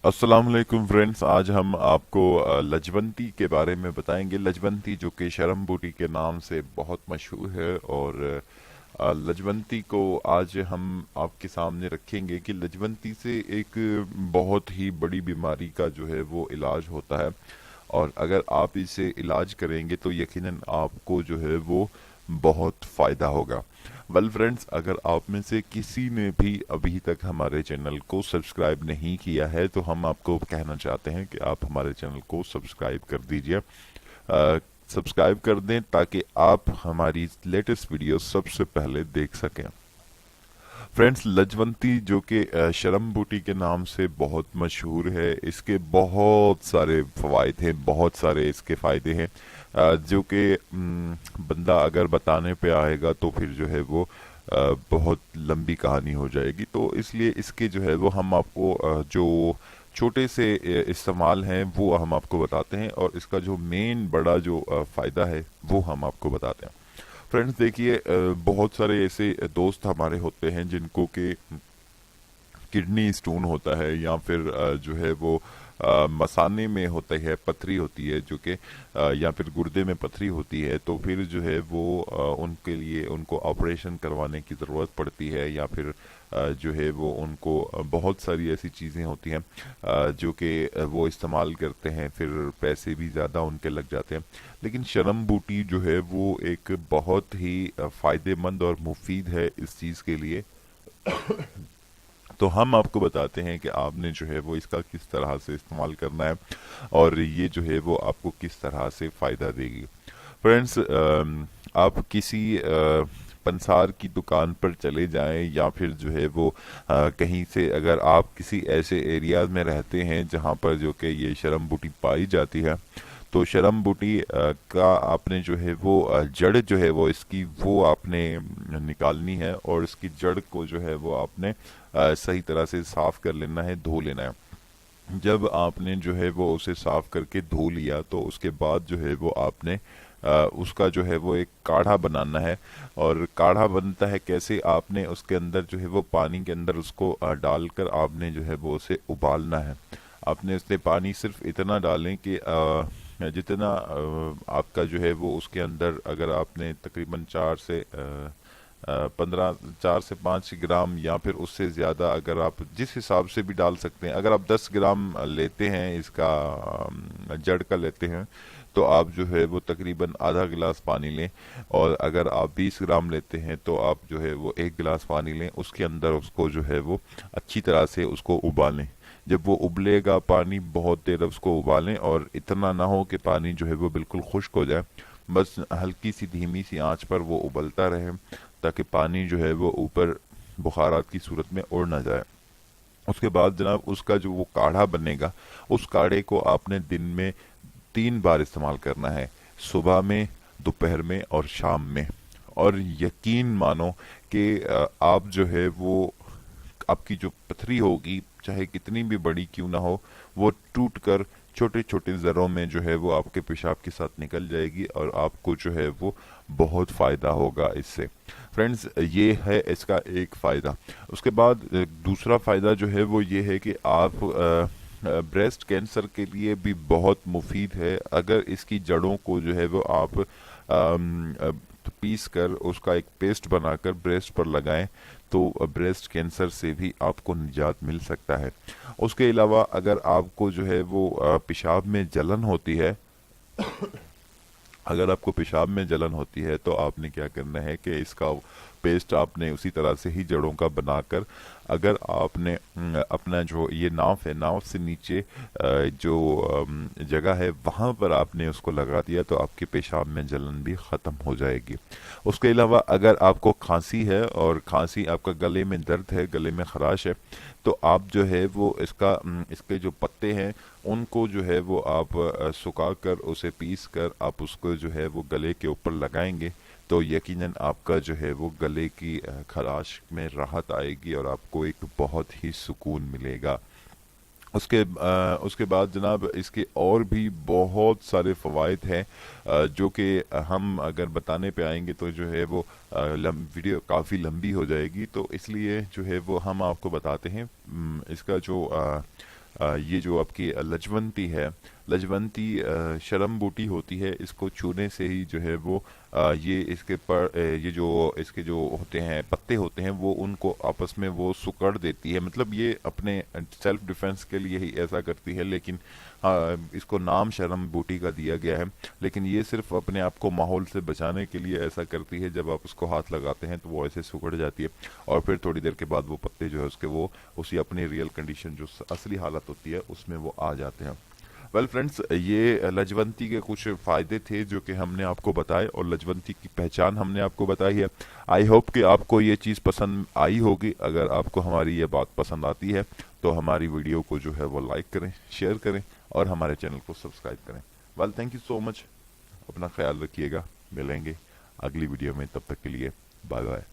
अस्सलाम वालेकुम फ्रेंड्स। आज हम आपको लजवंती के बारे में बताएंगे। लजवंती जो कि शरम बूटी के नाम से बहुत मशहूर है, और लजवंती को आज हम आपके सामने रखेंगे कि लजवंती से एक बहुत ही बड़ी बीमारी का जो है वो इलाज होता है, और अगर आप इसे इलाज करेंगे तो यकीनन आपको जो है वो बहुत फ़ायदा होगा। वेल फ्रेंड्स, अगर आप में से किसी ने भी अभी तक हमारे चैनल को सब्सक्राइब नहीं किया है तो हम आपको कहना चाहते हैं कि आप हमारे चैनल को सब्सक्राइब कर दीजिए। सब्सक्राइब कर दें ताकि आप हमारी लेटेस्ट वीडियो सबसे पहले देख सकें। फ्रेंड्स, लजवंती जो कि शरम बूटी के नाम से बहुत मशहूर है, इसके बहुत सारे फ़वाइद हैं, बहुत सारे इसके फ़ायदे हैं, जो कि बंदा अगर बताने पे आएगा तो फिर जो है वो बहुत लंबी कहानी हो जाएगी। तो इसलिए इसके जो है वो हम आपको जो छोटे से इस्तेमाल हैं वो हम आपको बताते हैं, और इसका जो मेन बड़ा जो फ़ायदा है वो हम आपको बताते हैं। फ्रेंड्स देखिए, बहुत सारे ऐसे दोस्त हमारे होते हैं जिनको कि किडनी स्टोन होता है, या फिर जो है वो मसाने में होता है, पथरी होती है जो कि या फिर गुर्दे में पथरी होती है, तो फिर जो है वो उनके लिए उनको ऑपरेशन करवाने की ज़रूरत पड़ती है, या फिर जो है वो उनको बहुत सारी ऐसी चीज़ें होती हैं जो कि वो इस्तेमाल करते हैं, फिर पैसे भी ज़्यादा उनके लग जाते हैं। लेकिन शरम बूटी जो है वो एक बहुत ही फ़ायदेमंद और मुफीद है इस चीज़ के लिए। तो हम आपको बताते हैं कि आपने जो है वो इसका किस तरह से इस्तेमाल करना है, और ये जो है वो आपको किस तरह से फ़ायदा देगी। फ्रेंड्स, आप किसी पंसार की दुकान पर चले जाएं, या फिर जो है वो कहीं से, अगर आप किसी ऐसे एरिया में रहते हैं जहां पर जो कि ये शरम बूटी पाई जाती है, तो शरम बूटी का आपने जो है वो जड़ जो है वो इसकी वो आपने निकालनी है, और इसकी जड़ को जो है वो आपने सही तरह से साफ कर लेना है, धो लेना है। जब आपने जो है वो उसे साफ करके धो लिया तो उसके बाद जो है वो आपने उसका जो है वो एक काढ़ा बनाना है। और काढ़ा बनता है कैसे, आपने उसके अंदर जो है वो पानी के अंदर उसको डालकर आपने जो है वो उसे उबालना है। आपने उसमें पानी सिर्फ इतना डालें कि जितना आपका जो है वो उसके अंदर, अगर आपने तकरीबन 4 से 5 ग्राम या फिर उससे ज़्यादा, अगर आप जिस हिसाब से भी डाल सकते हैं, अगर आप 10 ग्राम लेते हैं इसका जड़ का लेते हैं तो आप जो है वो तकरीबन आधा गिलास पानी लें, और अगर आप 20 ग्राम लेते हैं तो आप जो है वो 1 गिलास पानी लें, उसके अंदर उसको जो है वो अच्छी तरह से उसको उबालें। जब वो उबलेगा पानी, बहुत देर उसको उबालें, और इतना ना हो कि पानी जो है वो बिल्कुल खुश्क हो जाए, बस हल्की सी धीमी सी आंच पर वो उबलता रहे, ताकि पानी जो है वो ऊपर बुखारात की सूरत में उड़ ना जाए। उसके बाद जनाब उसका जो वो काढ़ा बनेगा, उस काढ़े को आपने दिन में 3 बार इस्तेमाल करना है, सुबह में, दोपहर में और शाम में। और यकीन मानो कि आप जो है वो, आपकी जो पथरी होगी चाहे कितनी भी बड़ी क्यों ना हो, वो टूट कर छोटे छोटे ज़रों में जो है वो आपके पेशाब के साथ निकल जाएगी, और आपको जो है वो बहुत फ़ायदा होगा इससे। फ्रेंड्स, ये है इसका एक फ़ायदा। उसके बाद दूसरा फ़ायदा जो है वो ये है कि आप ब्रेस्ट कैंसर के लिए भी बहुत मुफीद है। अगर इसकी जड़ों को जो है वो आप पीस कर उसका एक पेस्ट बनाकर ब्रेस्ट पर लगाएं तो ब्रेस्ट कैंसर से भी आपको निजात मिल सकता है। उसके अलावा अगर आपको जो है वो पेशाब में जलन होती है, अगर आपको पेशाब में जलन होती है तो आपने क्या करना है कि इसका पेस्ट आपने उसी तरह से ही जड़ों का बनाकर, अगर आपने अपना जो ये नाफ है, नाफ से नीचे जो जगह है वहाँ पर आपने उसको लगा दिया तो आपके पेशाब में जलन भी ख़त्म हो जाएगी। उसके अलावा अगर आपको खांसी है, और खांसी आपका गले में दर्द है, गले में खराश है, तो आप जो है वो इसके जो पत्ते हैं उनको जो है वो आप सुखा कर उसे पीस कर आप उसको जो है वो गले के ऊपर लगाएंगे, तो यकीनन आपका जो है वो गले की खराश में राहत आएगी, और आपको एक बहुत ही सुकून मिलेगा। उसके बाद जनाब इसके और भी बहुत सारे फ़वाइद हैं, जो कि हम अगर बताने पे आएंगे तो जो है वो वीडियो काफ़ी लंबी हो जाएगी, तो इसलिए जो है वो हम आपको बताते हैं। इसका जो ये जो आपकी लजवंती है, लजवंती शरम बूटी होती है, इसको छूने से ही जो है वो ये इसके पर ये जो इसके जो होते हैं पत्ते होते हैं वो उनको आपस में वो सुकड़ देती है। मतलब ये अपने सेल्फ डिफेंस के लिए ही ऐसा करती है, लेकिन इसको नाम शरम बूटी का दिया गया है, लेकिन ये सिर्फ अपने आप को माहौल से बचाने के लिए ऐसा करती है। जब आप उसको हाथ लगाते हैं तो वो ऐसे सिकुड़ जाती है और फिर थोड़ी देर के बाद वो पत्ते जो है उसके वो उसी अपनी रियल कंडीशन जो असली हालत होती है उसमें वो आ जाते हैं। वेल फ्रेंड्स, ये लजवंती के कुछ फ़ायदे थे जो कि हमने आपको बताए और लजवंती की पहचान हमने आपको बताई है। आई होप कि आपको ये चीज़ पसंद आई होगी। अगर आपको हमारी ये बात पसंद आती है तो हमारी वीडियो को जो है वो लाइक करें, शेयर करें और हमारे चैनल को सब्सक्राइब करें। Well, thank you so much. अपना ख्याल रखिएगा। मिलेंगे अगली वीडियो में, तब तक के लिए बाय बाय।